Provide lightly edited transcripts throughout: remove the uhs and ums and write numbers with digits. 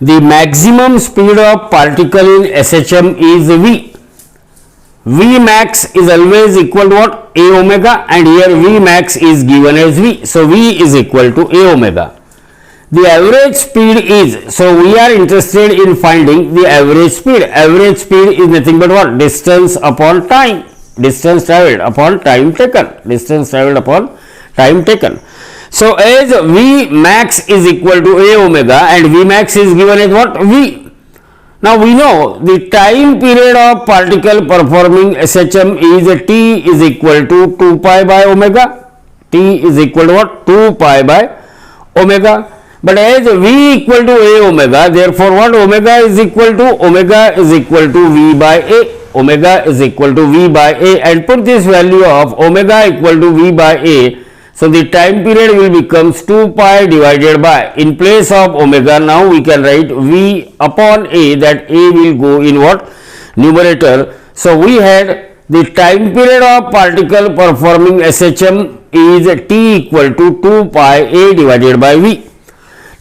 The maximum speed of particle in SHM is V. V max is always equal to what? A omega, and here V max is given as V. So, V is equal to A omega. The average speed is, so we are interested in finding the average speed. Average speed is nothing but what? Distance upon time. Distance travelled upon time taken. Distance travelled upon time taken. So, as V max is equal to A omega and V max is given as what? V. Now, we know the time period of particle performing SHM is T is equal to 2 pi by omega. T is equal to what? 2 pi by omega. But as V equal to A omega, therefore, what omega is equal to? Omega is equal to V by A. Omega is equal to V by A, and put this value of omega equal to V by A. So, the time period will becomes 2 pi divided by, in place of omega now we can write V upon A, that A will go in what? Numerator. So, we had the time period of particle performing SHM is T equal to 2 pi A divided by V.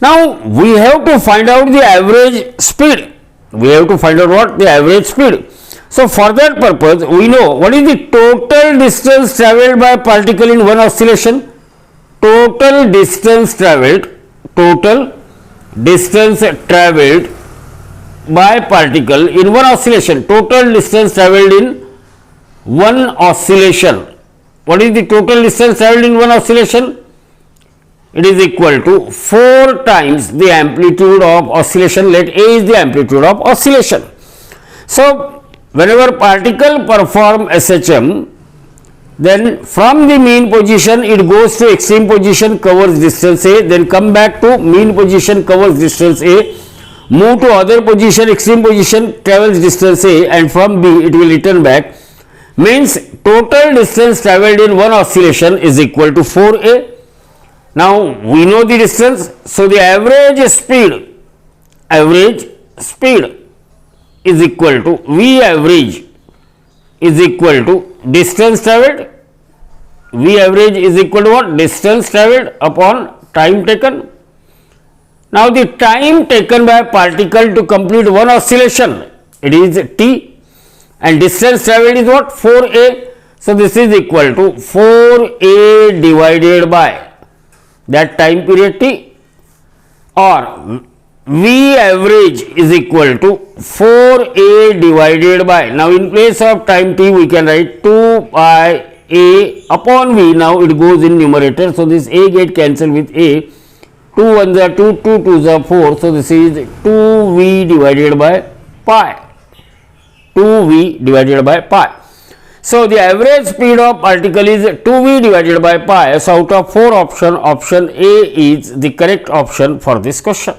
Now, we have to find out the average speed. We have to find out what? The average speed. So, for that purpose, we know what is the total distance travelled by particle in one oscillation. Total distance travelled by particle in one oscillation. Total distance travelled in one oscillation. What is the total distance travelled in one oscillation? It is equal to 4 times the amplitude of oscillation. Let A is the amplitude of oscillation. So, whenever particle perform SHM, then from the mean position it goes to extreme position, covers distance A, then come back to mean position, covers distance A, move to other position, extreme position, travels distance A, and from B it will return back. Means total distance travelled in one oscillation is equal to 4A. Now, we know the distance. So, the average speed is equal to V average is equal to distance travelled. V average is equal to what? Distance travelled upon time taken. Now, the time taken by particle to complete one oscillation, it is T, and distance travelled is what? 4A. So, this is equal to 4A divided by that time period T, or V average is equal to 4A divided by, now in place of time T we can write 2 pi A upon V. Now, it goes in numerator. So, this A get cancelled with A, 2 1s are 2, 2 2s are 4. So, this is 2V divided by pi, 2V divided by pi. So, the average speed of particle is 2V divided by pi. So, out of 4 options, option A is the correct option for this question.